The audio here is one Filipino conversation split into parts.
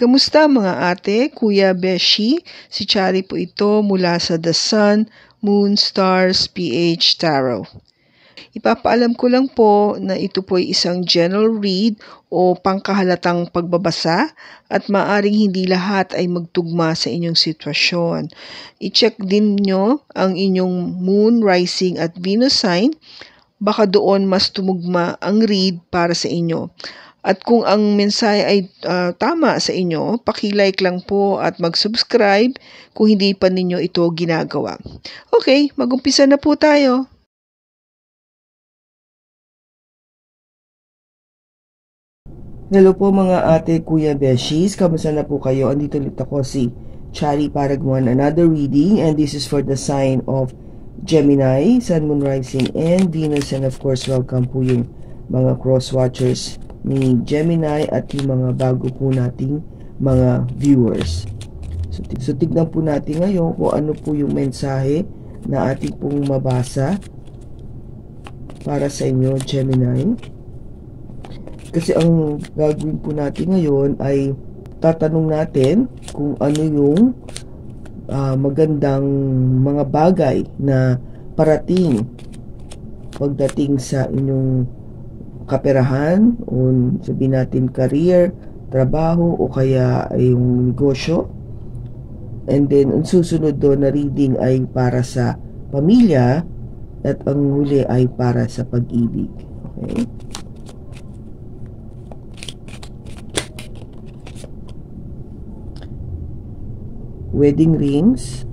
Kamusta mga ate, kuya, beshi? Si Chari po ito mula sa The Sun, Moon, Stars, PH Tarot. Ipapaalam ko lang po na ito po ay isang general read o pangkahalatang pagbabasa at maaring hindi lahat ay magtugma sa inyong sitwasyon. I-check din nyo ang inyong Moon, Rising at Venus sign. Baka doon mas tumugma ang read para sa inyo. At kung ang mensahe ay tama sa inyo, paki-like lang po at mag-subscribe kung hindi pa ninyo ito ginagawa. Okay, mag-umpisa na po tayo. Hello po mga ate, kuya, beshies. Kamusta na po kayo? Andito ulit ako si Chari para gumawa another reading, and this is for the sign of Gemini, Sun, Moon, Rising, and Venus. And of course, welcome po yung mga cross-watchers ni Gemini at yung mga bago po nating mga viewers. So tignan po natin ngayon kung ano po yung mensahe na ating pong mabasa para sa inyo, Gemini. Kasi ang gagawin po natin ngayon ay tatanong natin kung ano yung magandang mga bagay na parating pagdating sa inyong kaperahan o sabihin natin career, trabaho o kaya yung negosyo. And then ang susunod doon na reading ay para sa pamilya at ang huli ay para sa pag-ibig. Okay? Wedding rings,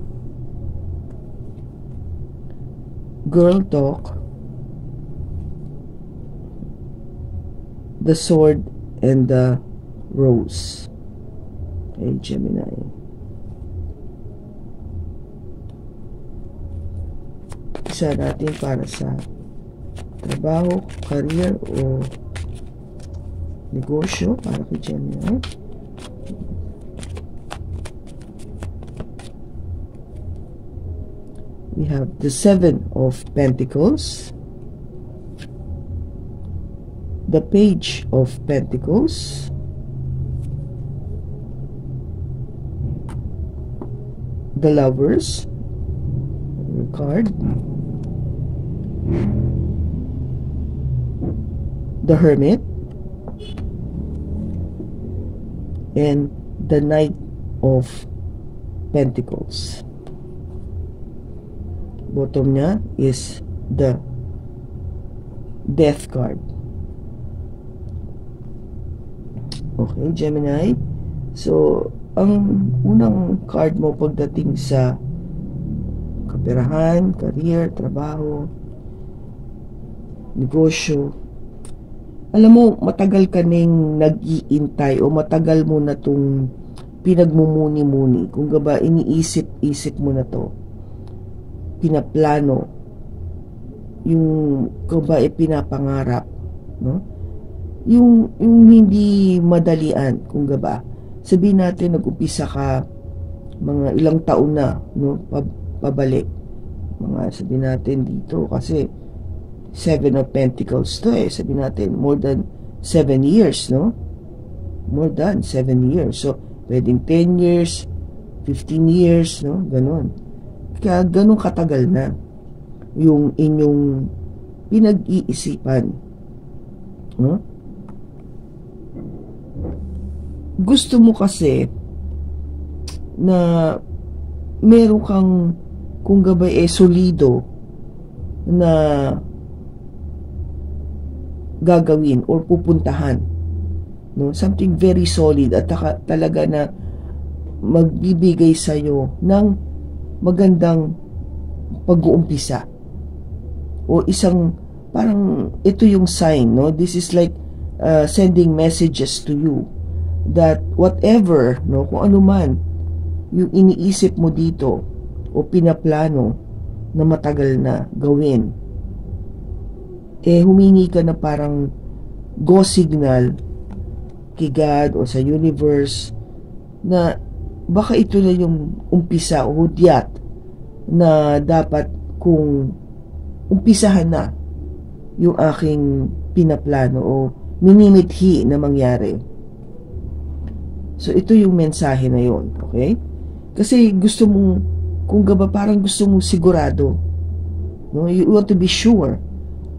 girl talk, the sword, and the rose. Okay, Gemini. Isa natin para sa trabaho, career, o negosyo para kay Gemini. We have the Seven of Pentacles, the Page of Pentacles, the Lovers card, the Hermit, and the Knight of Pentacles. Bottom niya is the Death card. Okay, Gemini. So, ang unang card mo pagdating sa kaperahan, career, trabaho, negosyo. Alam mo, matagal ka nang nag-iintay o matagal mo na itong pinagmumuni-muni. Kung ba, iniisip-isip mo na to. Pinaplano. Yung kung ba, pinapangarap. No? Yung hindi madalian, kung ba. Sabihin natin, nag-upisa ka mga ilang taon na, no? Pabalik. Mga sabihin natin dito, kasi Seven of Pentacles to eh. Sabihin natin, more than 7 years, no? More than 7 years. So, pwedeng 10 years, 15 years, no? Ganon. Kaya ganon katagal na yung inyong pinag-iisipan. No? Gusto mo kasi na meron kang kung gabay solido na gagawin or pupuntahan, no? Something very solid at talaga na magbibigay sa'yo ng magandang pag-uumpisa o isang parang ito yung sign, no? This is like sending messages to you that whatever, no, kung ano man yung iniisip mo dito o pinaplano na matagal na gawin, humingi ka na parang go signal kay God o sa universe na baka ito na yung umpisa o hudyat na dapat kung umpisahan na yung aking pinaplano o minimithi na mangyari. So, ito yung mensahe na yon, okay? Kasi gusto mong, kung gaba parang gusto mong sigurado, no? You want to be sure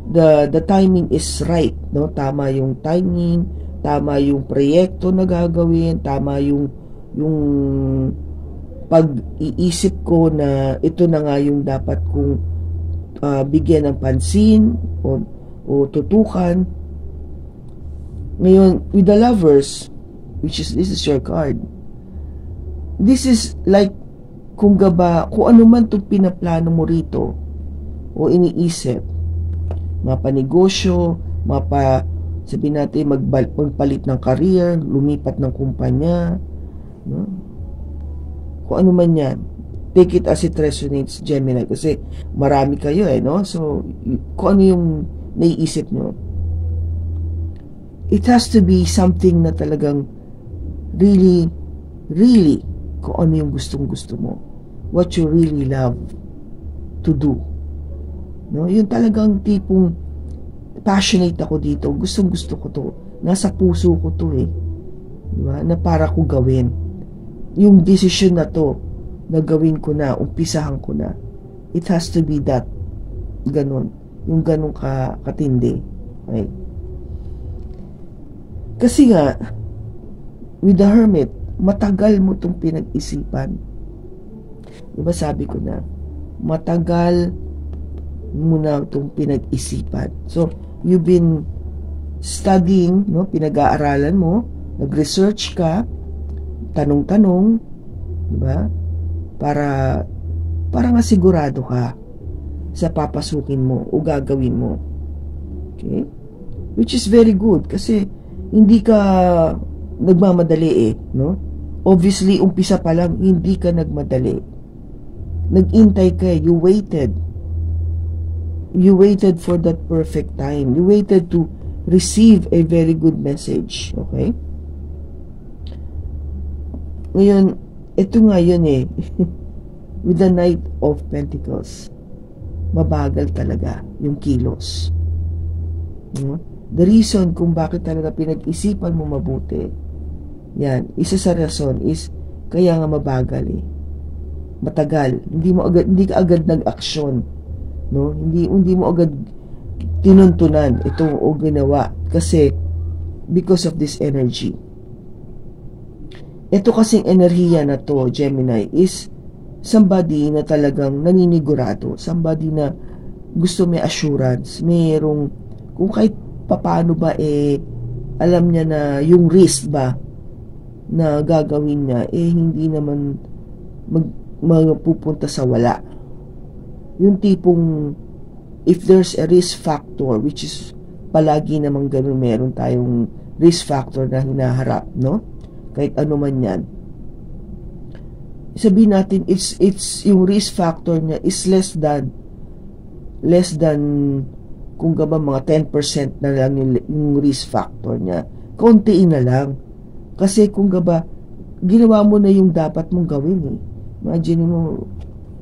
the timing is right, no? Tama yung timing, tama yung proyekto na gagawin, tama yung pag-iisip ko na ito na nga yung dapat kong bigyan ng pansin o tutukan. Ngayon, with the Lovers, which is, this is your card, this is like, kung ano man itong pinaplano mo rito, o iniisip, mapanegosyo, sabihin natin, magpalit ng career, lumipat ng kumpanya, no? Kung ano man yan, take it as it resonates, Gemini, kasi marami kayo no? So, kung ano yung naiisip nyo, it has to be something na talagang really, really, kung ano yung gustong-gusto mo. What you really love to do. No? Yung talagang tipong passionate ako dito. Gustong-gusto ko to. Nasa puso ko to Diba? Na para ko gawin. Yung decision na to, na gawin ko na, umpisahan ko na. It has to be that. Ganon. Yung ganon katindi. Okay? Kasi nga, with the Hermit, matagal mo itong pinag-isipan. Diba sabi ko na, matagal mo na itong pinag-isipan. So, you've been studying, no? Pinag-aaralan mo, nag-research ka, tanong-tanong, diba? Para nga sigurado ka sa papasukin mo o gagawin mo. Okay? Which is very good kasi hindi ka nagmamadali no? Obviously, umpisa pa lang, hindi ka nagmadali. Nag-intay ka, you waited. You waited for that perfect time. You waited to receive a very good message. Okay? Ngayon, ito nga yun with the Knight of Pentacles, mabagal talaga yung kilos. No? The reason kung bakit talaga pinag-isipan mo mabuti, yan, isa sa rason is, kaya nga mabagal matagal. Hindi ka agad nag-aksyon. No? Hindi mo agad tinuntunan ito o ginawa. Kasi, because of this energy. Ito kasing enerhiya na to, Gemini, is somebody na talagang naninigurado. Somebody na gusto may assurance. Mayroong, kung kahit paano ba alam niya na yung risk ba na gagawin niya hindi naman magpupunta sa wala. Yung tipong if there's a risk factor, which is palagi namang ganun, meron tayong risk factor na hinaharap, no? Kahit ano man yan, sabihin natin it's yung risk factor niya is less than kung gaba mga 10% na lang yung risk factor niya. Kontiin na lang. Kasi kung gaba, ginawa mo na yung dapat mong gawin Imagine mo,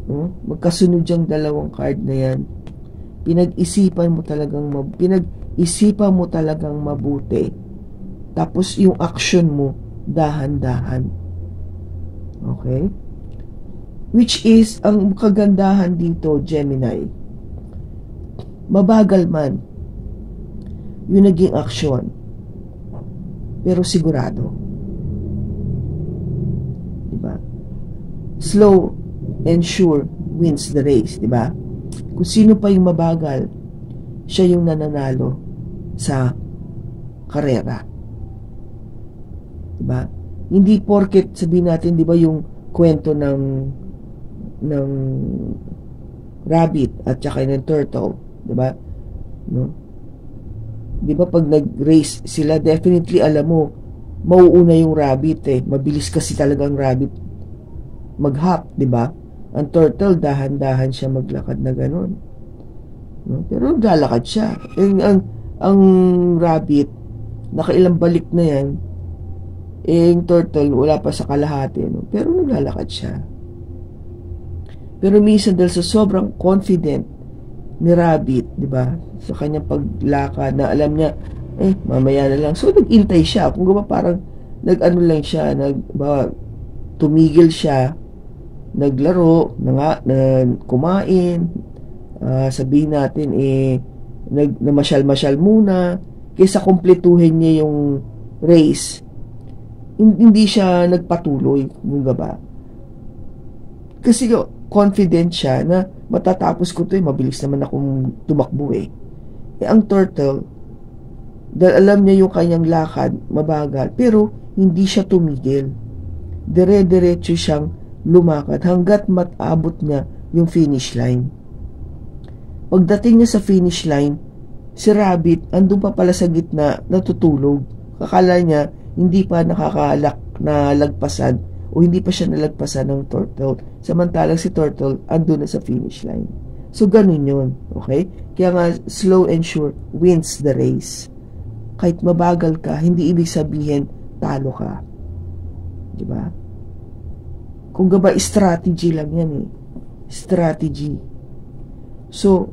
no? Magkasunod yung dalawang card na yan. Pinag-isipan mo talagang mabuti. Tapos yung action mo, dahan-dahan. Okay? Which is, ang kagandahan dito, Gemini, mabagal man yung naging aksyon, pero sigurado. Diba? Slow and sure wins the race, diba? Kung sino pa yung mabagal, siya yung nananalo sa karera. Diba? Hindi porket sabihin natin, diba, yung kwento ng rabbit at saka ng turtle, diba? No? Diba pag nag-race sila, definitely alam mo, mauuna yung rabbit Mabilis kasi talagang rabbit mag-hop, diba? Ang turtle, dahan-dahan siya maglakad na gano'n. No? Pero naglalakad siya. Ang rabbit, nakailang balik na yan, yung turtle, wala pa sa kalahati. No? Pero naglalakad siya. Pero minsan dahil sa sobrang confident ni rabbit, di ba, sa kanyang paglakad na alam niya, mamaya na lang. So, nag-intay siya. Kung gaba parang nag-ano lang siya, tumigil siya, naglaro, kumain, sabihin natin namasyal-masyal muna, kaysa kumpletuhin niya yung race. Hindi siya nagpatuloy, bunga ba? Kasi confident siya na matatapos ko to, mabilis naman akong tumakbo eh. Ang turtle, dahil alam niya yung kanyang lakad, mabagal, pero hindi siya tumigil. Dire-diretso siyang lumakad hanggat matabot niya yung finish line. Pagdating niya sa finish line, si Rabbit andun pa pala sa gitna, natutulog. Kakala niya hindi pa nalagpasan o hindi pa siya nalagpasan ng turtle. Samantalang si turtle andun na sa finish line. So ganun yun, okay? Kaya nga slow and sure wins the race. Kahit mabagal ka, hindi ibig sabihin talo ka. Diba? Kung gaba, strategy lang yan eh. Strategy. So,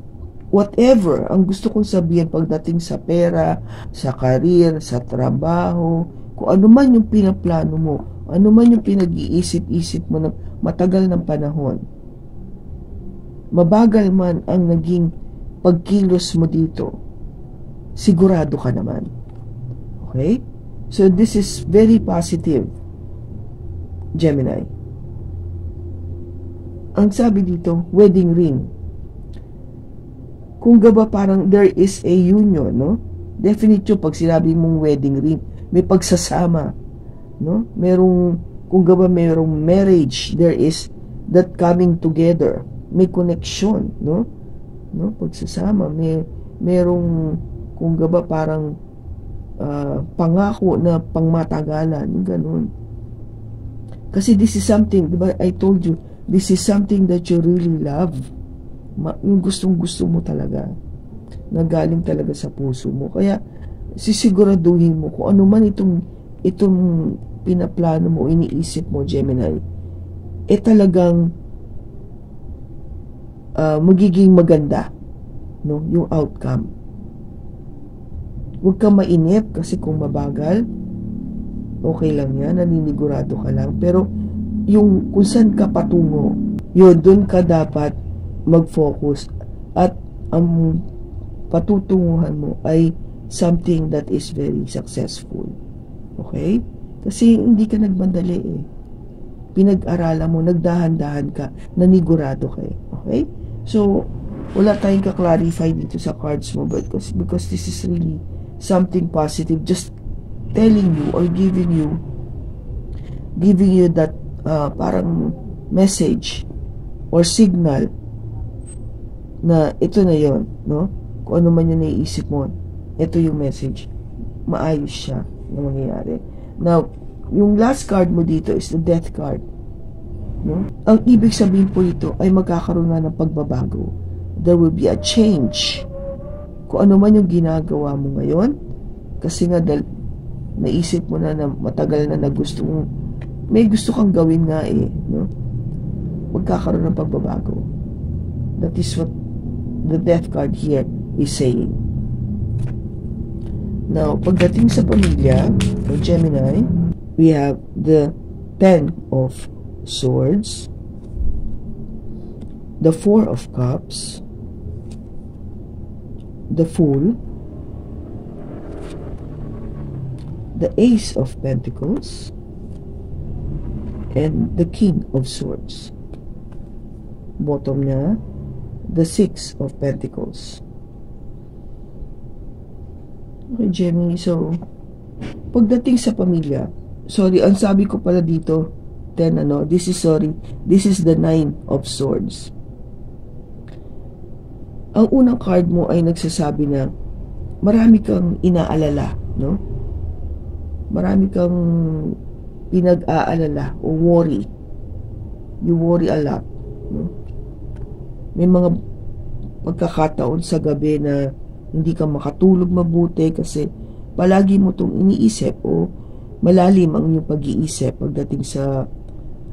whatever ang gusto kong sabihin pagdating sa pera, sa career, sa trabaho, kung ano man yung pinaplano mo, ano man yung pinag-iisip-isip mo ng matagal ng panahon, mabagal man ang naging pagkilos mo dito, sigurado ka naman. Okay? So, this is very positive, Gemini. Ang sabi dito, wedding ring. Kung gaba parang there is a union, no? Definitely pag sinabi mong wedding ring, may pagsasama, no? Kung gaba merong marriage, there is that coming together. May connection, no? Pagsasama, merong kung gaba parang pangako na pangmatagalan, ganun. Kasi this is something, diba, I told you, this is something that you really love. Yung gustong-gusto mo talaga. Nagaling talaga sa puso mo. Kaya, sisiguraduhin mo kung ano man itong pinaplano mo, iniisip mo, Gemini, talagang magiging maganda, no? Yung outcome. Huwag kang mainip kasi kung mabagal, okay lang yan, naninigurado ka lang. Pero, yung kung saan ka patungo, yun, dun ka dapat mag-focus. At ang patutunguhan mo ay something that is very successful. Okay? Kasi hindi ka nagmandali eh. Pinag-aralan mo, nagdahan-dahan ka, nanigurado ka eh. Okay? So, wala tayong ka-clarify dito sa cards mo because this is really something positive. Just telling you or giving you that parang message or signal na ito na yon, no? Kung ano man yung naiisip mo, ito yung message. Maayos siya na mangyayari. Now, yung last card mo dito is the Death card, no? Ang ibig sabihin po ito ay magkakaroon na ng pagbabago. There will be a change. Kung ano man yung ginagawa mo ngayon, kasi nga naisip mo na matagal na may gusto kang gawin nga eh, no? Magkakaroon ng pagbabago. That is what the Death card here is saying. Now, pagdating sa pamilya o Gemini, we have the 10 of Swords, the 4 of Cups, the Fool, the Ace of Pentacles, and the King of Swords. Bottom niya, the 6 of Pentacles. Okay, Gemini. So, pagdating sa pamilya, sorry, ang sabi ko pala dito, this is the 9 of Swords. Ang unang card mo ay nagsasabi na marami kang inaalala, no? Marami kang pinag-aalala o worry. You worry a lot, no? May mga pagkakataon sa gabi na hindi ka makatulog mabuti kasi palagi mo itong iniisip o malalim ang iyong pag-iisip pagdating sa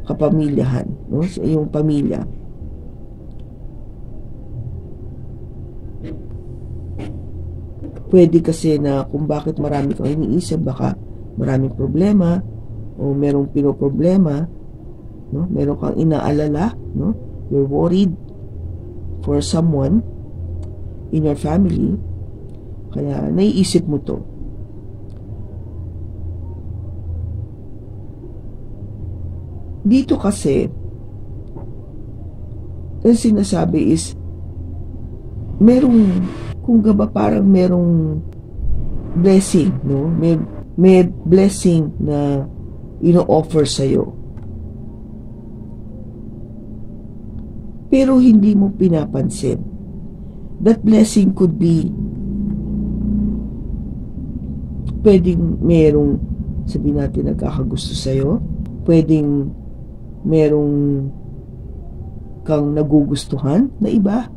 kapamilyahan, no? Sa iyong pamilya. Pwede kasi na kung bakit marami kang iniisip, baka maraming problema, o merong pinoproblema, no? Meron kang inaalala, no? You're worried for someone in your family, kaya naiisip mo to. Dito kasi, ang sinasabi is, merong, kung ba parang merong blessing, no? May blessing na ino-offer sa'yo. Pero hindi mo pinapansin. That blessing could be, pwedeng merong, sabihin natin, nagkakagusto sa'yo. Pwedeng merong kang nagugustuhan na iba.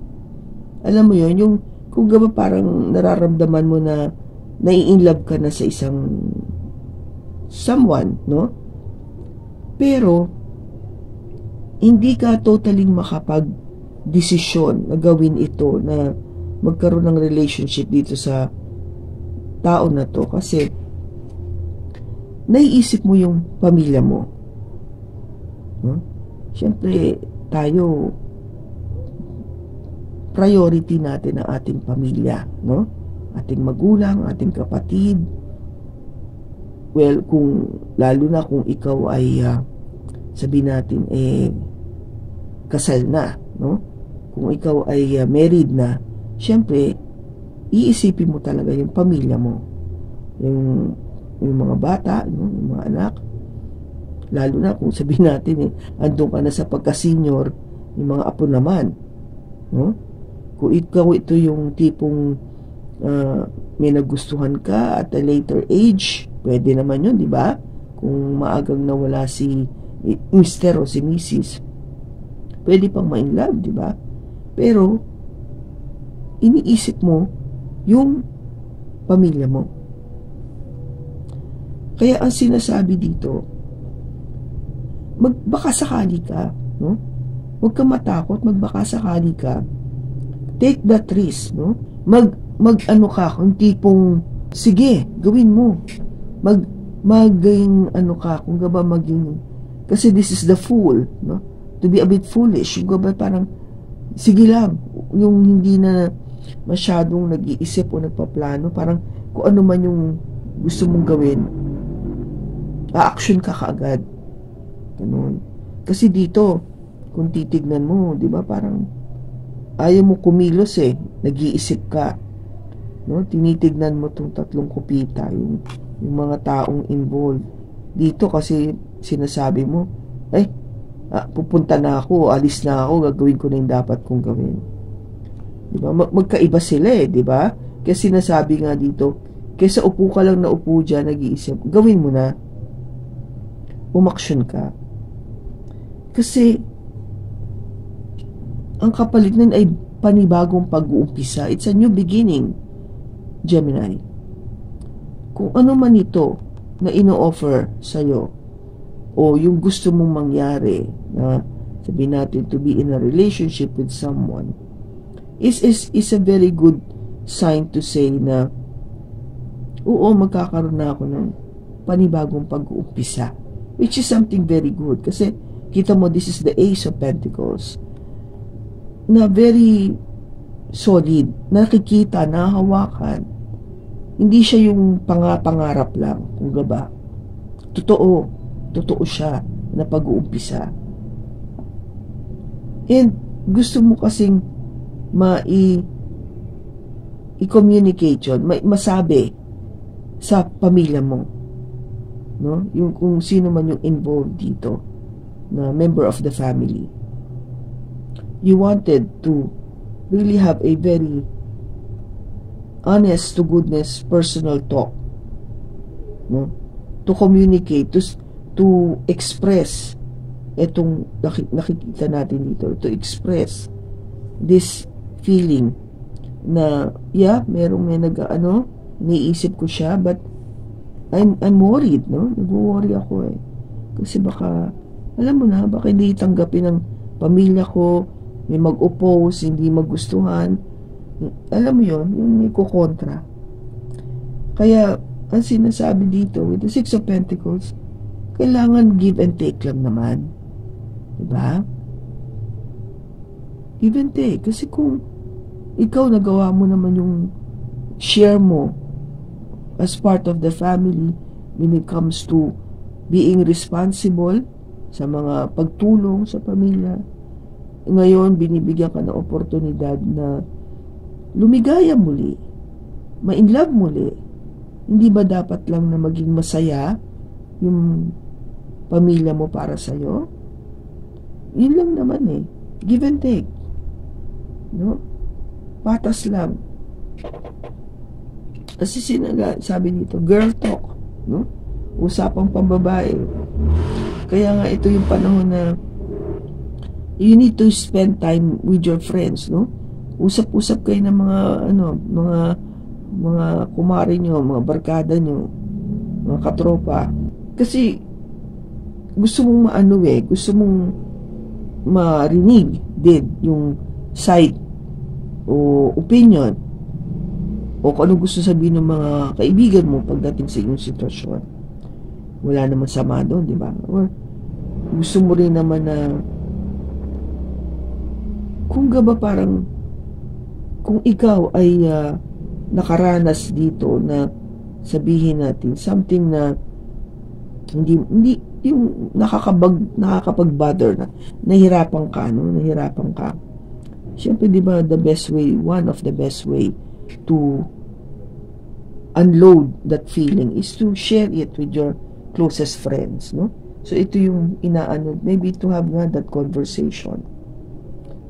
Alam mo yon, yung kung ba parang nararamdaman mo na nai-inlove ka na sa isang someone, no? Pero hindi ka totally makapag-desisyon na gawin ito, na magkaroon ng relationship dito sa tao na to, kasi naiisip mo yung pamilya mo, no? Siyempre tayo, priority natin ang ating pamilya, no? Ating magulang, ating kapatid. Well, kung lalo na kung ikaw ay sabihin natin kasal na, no? Kung ikaw ay married na, syempre iisipin mo talaga yung pamilya mo, yung mga bata, yung mga anak. Lalo na kung sabihin natin andun ka na sa pagka-senior, yung mga apo naman, no? Kung ikaw ito yung tipong may nagustuhan ka at a later age, pwede naman yun, di ba? Kung maagang nawala si Mr. o si Mrs., pwede pang ma-in love, di ba? Pero iniisip mo yung pamilya mo. Kaya ang sinasabi dito, magbaka sakali ka, no? Huwag kang matakot, magbaka sakali ka. Take that risk, no? Mag-ano ka, kung tipong, sige, gawin mo. Maging, ano ka, kung ba maging, kasi this is the fool, no? To be a bit foolish. Yung ba parang, sige lang, yung hindi na masyadong nag-iisip o nagpaplano, parang kung ano man yung gusto mong gawin, a-action ka kaagad. Ganun. Kasi dito, kung titignan mo, di ba, parang ayaw mo kumilos nag-iisip ka, no? Tinitignan mo tong tatlong kupita, yung mga taong involved dito, kasi sinasabi mo, pupunta na ako, alis na ako, gagawin ko na yung dapat kong gawin. Di ba? Magkaiba sila di ba? Kaya sinasabi nga dito, kaysa upo ka lang na upo dyan, nag-iisip, gawin mo na, umaksyon ka. Kasi ang kapalit nun ay panibagong pag-uumpisa. It's a new beginning, Gemini. Kung ano man ito na ino-offer sa'yo, o yung gusto mong mangyari, na sabihin natin to be in a relationship with someone, is a very good sign to say na, oo, magkakaroon na ako ng panibagong pag-uumpisa. Which is something very good. Kasi, kita mo, this is the Ace of Pentacles, na very solid, nakikita, nahawakan. Hindi siya yung pangarap lang, kung ba. Totoo siya na pag-uumpisa. And gusto mo kasing i-communicate yun, masabi sa pamilya mo, no? Yung kung sino man yung involved dito na member of the family. You wanted to really have a very honest to goodness personal talk, no? To communicate, to express itong nakikita natin dito, to express this feeling na merong may niisip ko siya, but I'm worried, no? Nag-worry ako kasi baka, alam mo na, baka hindi tanggapin ng pamilya ko, may mag-oppose, hindi magustuhan. Alam mo yon, yung may kukontra. Kaya ang sinasabi dito with the Six of Pentacles, kailangan give and take lang naman. Diba? Give and take. Kasi kung ikaw nagawa mo naman yung share mo as part of the family when it comes to being responsible sa mga pagtulong sa pamilya, ngayon binibigyan ka ng oportunidad na lumigaya muli, ma-inlove muli. Hindi ba dapat lang na maging masaya yung pamilya mo para sa'yo? Yun lang naman eh. Give and take. No? Patas lang. Kasi sabi dito, girl talk. No? Usapang pambabae. Kaya nga ito yung panahon na you need to spend time with your friends, no? Usap-usap kayo ng mga kumare nyo, mga barkada nyo, mga katropa. Kasi gusto mong gusto mong marinig din yung side o opinion o kung ano gusto sabihin ng mga kaibigan mo pagdating sa inyong sitwasyon. Wala naman sama doon, di ba? Or gusto mo rin naman na kung ikaw ay nakaranas dito na sabihin natin something na hindi yung nakakapag-bother na nahirapan ka. Siyempre, di ba, one of the best way to unload that feeling is to share it with your closest friends, no? So ito yung maybe to have that conversation.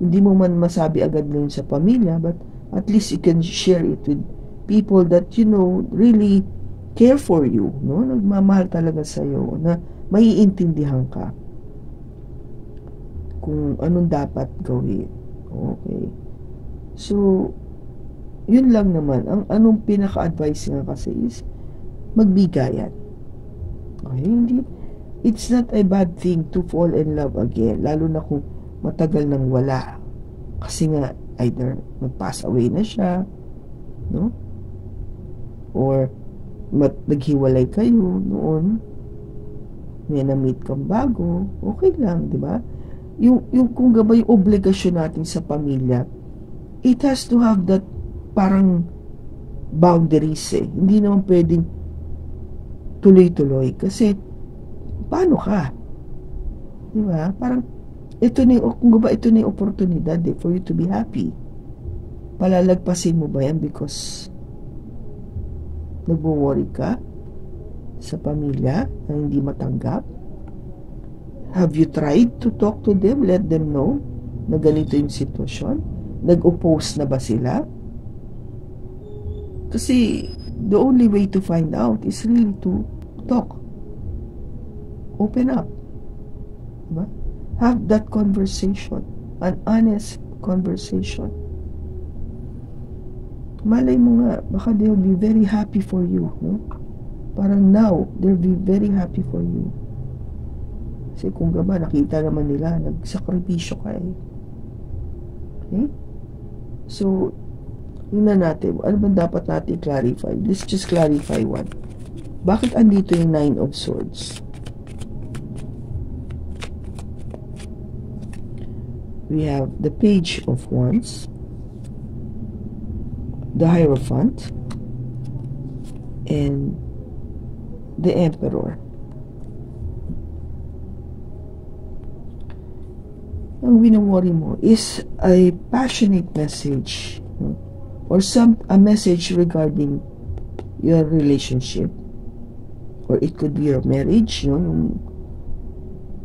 Hindi mo man masabi agad lang sa pamilya, but at least you can share it with people that really care for you, no? Nagmamahal talaga sa iyo, na maiintindihan ka kung anong dapat gawin. Okay. So yun lang naman. Ang anong pinaka-advice nga kasi is magbigayan. Okay, it's not a bad thing to fall in love again, lalo na kung matagal nang wala. Kasi nga, either mag-pass away na siya, no? Or naghiwalay kayo noon, may na-meet kang bago, okay lang, di ba? Yung kung gabay yung obligasyon natin sa pamilya, it has to have that parang boundaries eh. Hindi naman pwedeng tuloy-tuloy. Kasi, paano ka? Di ba? Parang, ito na yung oportunidad for you to be happy. Palalagpasin mo ba yan because nagwo-worry ka sa pamilya na hindi matanggap? Have you tried to talk to them? Let them know na ganito yung sitwasyon? Nag-oppose na ba sila? Kasi the only way to find out is really to talk. Open up. Diba? Have that conversation. An honest conversation. Malay mo nga, baka they'll be very happy for you. No? Parang now, they'll be very happy for you. Kasi kung gaba, nakita naman nila, nagsakripisyo ka eh. Okay? So, yun na natin. Ano ba dapat natin clarify? Let's just clarify one. Bakit andito yung 9 of Swords? We have the Page of Wands, the Hierophant, and the Emperor. Ang wino-worry mo is a passionate message, no? Or a message regarding your relationship, or it could be your marriage, no? Yung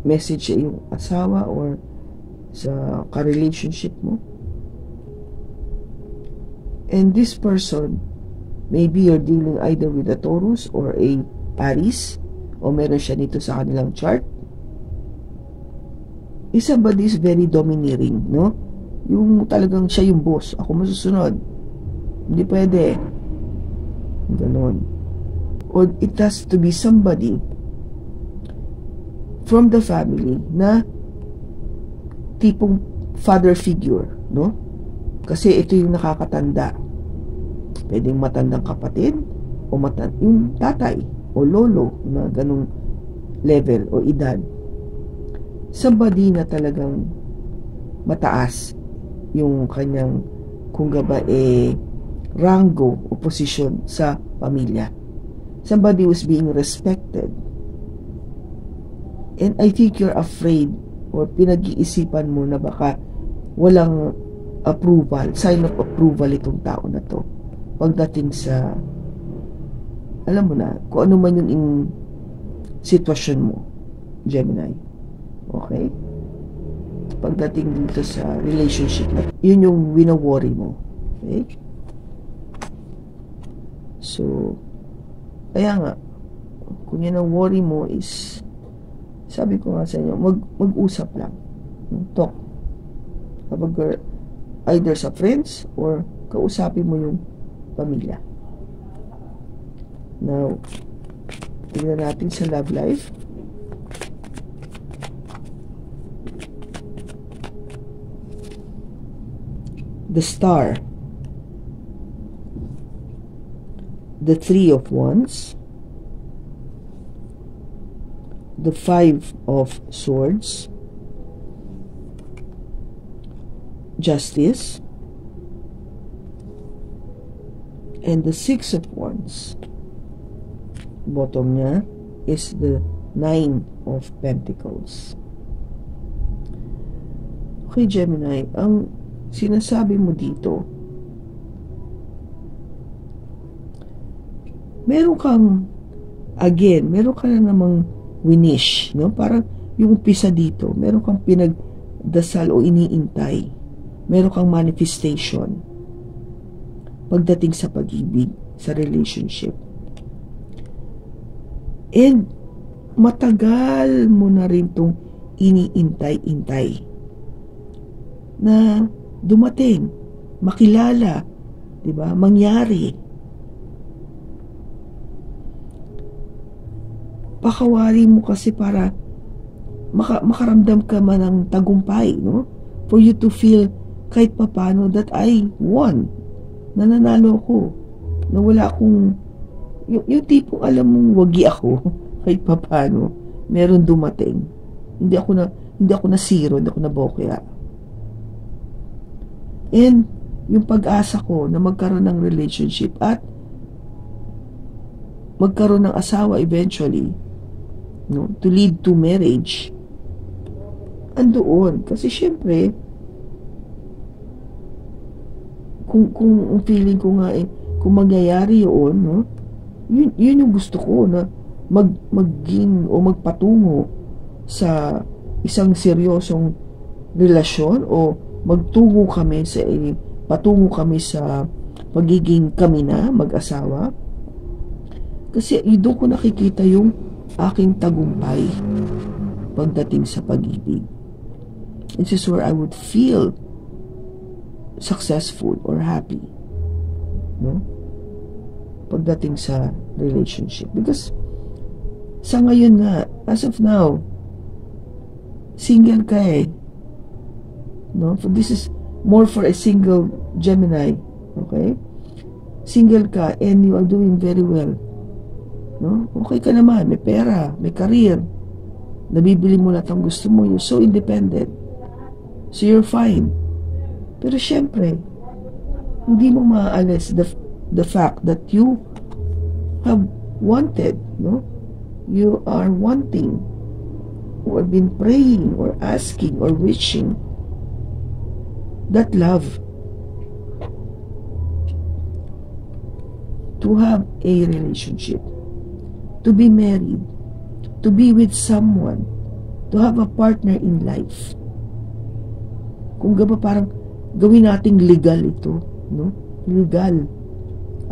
message sa iyong asawa or sa ka-relationship mo. And this person, maybe you're dealing either with a Taurus or a Aries, o meron siya nito sa kanilang chart. Somebody is very domineering, no? Yung talagang siya yung boss, ako masusunod. Hindi pwede. Ganon. Or it has to be somebody from the family na tipong father figure, no? Kasi ito yung nakakatanda. Pwedeng matandang kapatid o yung tatay o lolo na ganung level o edad. Somebody na talagang mataas yung kanyang, kung gaba rango o posisyon sa pamilya. Somebody who's being respected. And I think you're afraid or pinag-iisipan mo na baka walang approval, sign of approval itong tao na to. Pagdating sa, alam mo na, kung ano man yung sitwasyon mo, Gemini. Okay? Pagdating dito sa relationship, yun yung wina-worry mo. Okay? So, kaya nga, kung yun ang worry mo is, sabi ko nga sa inyo, mag-usap lang. Talk. Kapag either sa friends or kausapin mo yung pamilya. Now, tingnan natin sa love life. The Star. The Three of Wands. The Five of Swords, Justice, and the Six of Wands. Bottom niya is the Nine of Pentacles. Okay, Gemini, ang sinasabi mo dito, meron ka na namang winish, no? Parang yung umpisa dito, meron kang pinagdasal o iniintay. Meron kang manifestation pagdating sa pag-ibig, sa relationship. And matagal mo na rin tong iniintay-intay na dumating, makilala, di ba? Mangyari. Pakawari mo kasi para makaramdam ka man ng tagumpay, no? For you to feel kahit papano that I won. Nananalo ko. Na wala akong, yung tipong alam mong wagi ako, kahit papano, meron dumating. Hindi ako na zero, hindi ako na bokya. And yung pag-asa ko na magkaroon ng relationship at magkaroon ng asawa eventually, no, to lead to marriage, andoon. Kasi syempre, kung feeling ko nga kung mangyayari yun, no, yun yung gusto ko na maging o magpatungo sa isang seryosong relasyon o patungo kami sa pagiging kami na mag-asawa. Kasi doon ko nakikita yung aking tagumpay pagdating sa pag-ibig. This is where I would feel successful or happy, no? Pagdating sa relationship. Because sa ngayon nga, as of now, single ka no? This is more for a single Gemini, okay? Single ka and you are doing very well, no? Okay ka naman, may pera, may career, nabibili mo lahat ang gusto mo, you're so independent, so you're fine. Pero syempre, hindi mo maaalis the fact that you have wanted, no? You are wanting, or been praying, or asking, or wishing that love, to have a relationship, to be married, to be with someone, to have a partner in life. Kung gaba parang gawin nating legal ito, no? Legal.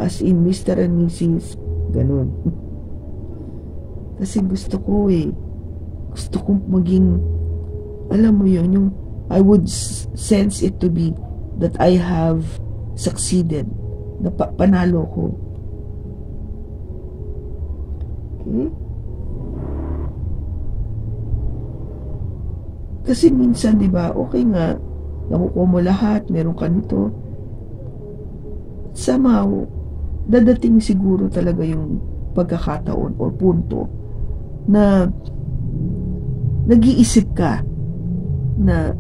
As in Mr. and Mrs. Ganun. Kasi gusto ko gusto kong maging, alam mo yun, yung I would sense it to be that I have succeeded, na panalo ko. Okay? Kasi minsan, di ba, okay nga, nakukuha mo lahat, meron ka nito. Somehow, dadating siguro talaga yung pagkakataon o punto na nag-iisip ka na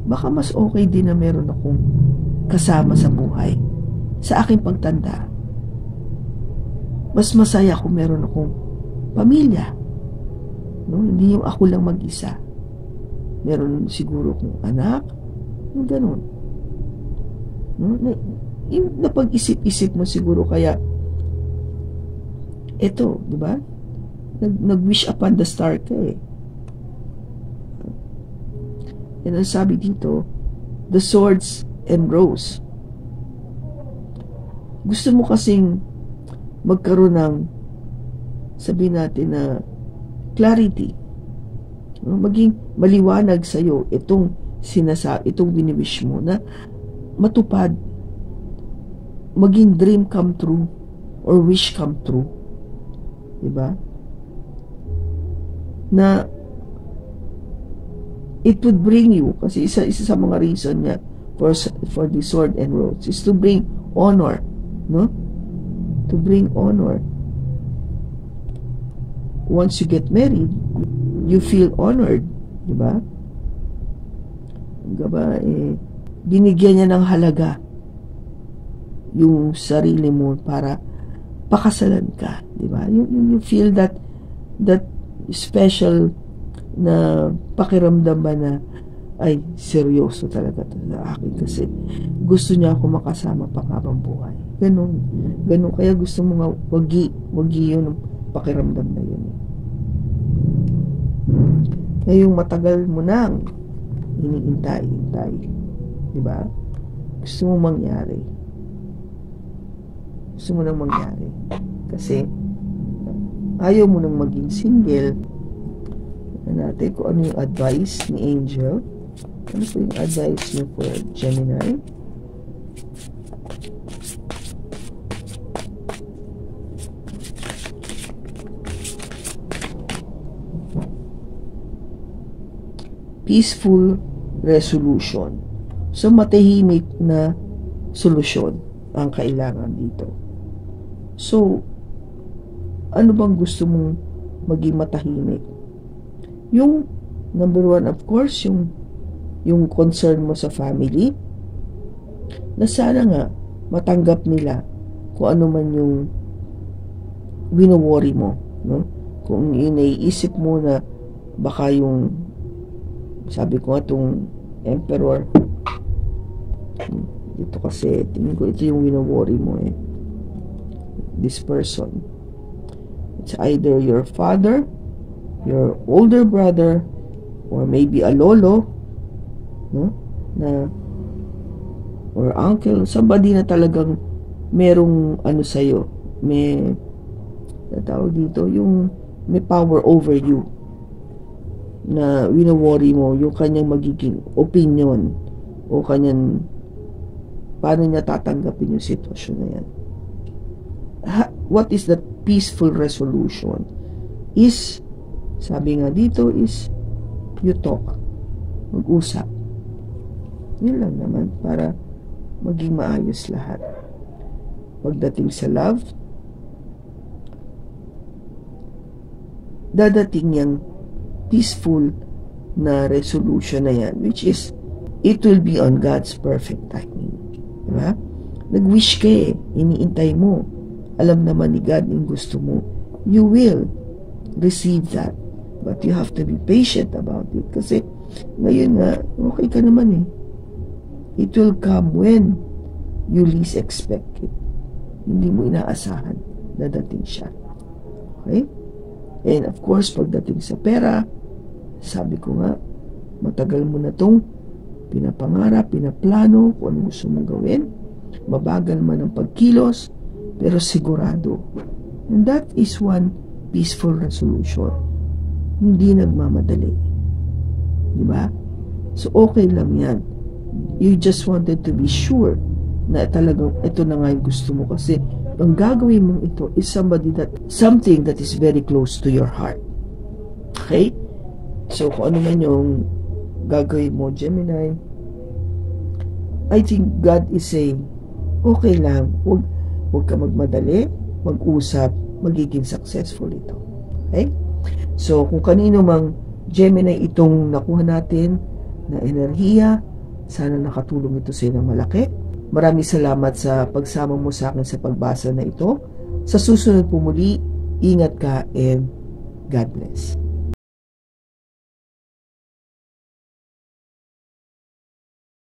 baka mas okay din na meron akong kasama sa buhay. Sa aking pagtanda, mas masaya kung meron akong pamilya. No? Hindi yung ako lang mag-isa. Meron siguro kong anak, yung ganun. No? Napag-isip-isip mo siguro kaya eto, di ba? Nag-wish upon the star ka eh. And ang sabi dito, the swords and rose. Gusto mo kasing magkaroon ng, sabihin natin na clarity. Maging maliwanag sa'yo itong biniwish mo na matupad, maging dream come true or wish come true. Diba? Na it would bring you, kasi isa sa mga reason niya for the sword and rose is to bring honor, no? To bring honor. Once you get married, you feel honored, di ba? Binigyan niya ng halaga yung sarili mo para pakasalan ka, di ba? You feel that special na pakiramdam ba na ay seryoso talaga ito sa akin kasi gusto niya ako makasama pang habang buhay. Ganun. Kaya gusto mo nga wagi yun ang pakiramdam na yun. Ngayong matagal mo nang iniintay. Diba? Gusto mo mangyari. Kasi ayaw mo nang maging single. Natin kung ano yung advice ni Angel. Ano po yung advice niyo for Gemini? Peaceful resolution. So, matahimik na solusyon ang kailangan dito. So, ano bang gusto mong maging matahimik? Yung number one, of course, yung concern mo sa family, na sana nga matanggap nila kung ano man yung wino-worry mo, no? Kung iniisip mo na baka yung, sabi ko nga itong emperor, dito kasi tingin ko ito yung wino-worry mo eh, this person. It's either your father, your older brother, or maybe a lolo, no? Or uncle, somebody na talagang merong ano sa'yo, may tawag dito, yung may power over you, na wino-worry mo yung kanyang magiging opinion o kanyang paano niya tatanggapin yung sitwasyon na yan. What is that peaceful resolution? Is, sabi nga dito is, you talk. Mag-usap. Yun lang naman para maging maayos lahat. Pagdating sa love, dadating yung peaceful na resolution na yan, which is, it will be on God's perfect timing. Diba? Nag-wish ka eh, iniintay mo. Alam naman ni God yung gusto mo. You will receive that. But you have to be patient about it. Kasi ngayon nga, okay ka naman eh. It will come when you least expect it. Hindi mo inaasahan na dating siya. Okay? And of course, pagdating sa pera, sabi ko nga, matagal mo na itong pinapangarap, pinaplano, kung ano gusto mong gawin. Mabagal man ang pagkilos, pero sigurado. And that is one peaceful resolution. Hindi nagmamadali. Diba? So, okay lang yan. You just wanted to be sure na talagang ito na nga yung gusto mo kasi ang gagawin mong ito is something that is very close to your heart. Okay? So, kung ano man yung gagawin mo, Gemini, I think God is saying, okay lang, huwag ka magmadali, mag-usap, magiging successful ito. Okay? So, kung kanino mang Gemini, itong nakuha natin na enerhiya. Sana nakatulong ito sa iyo ng malaki. Maraming salamat sa pagsama mo sa akin sa pagbasa na ito. Sa susunod po muli, ingat ka and God bless.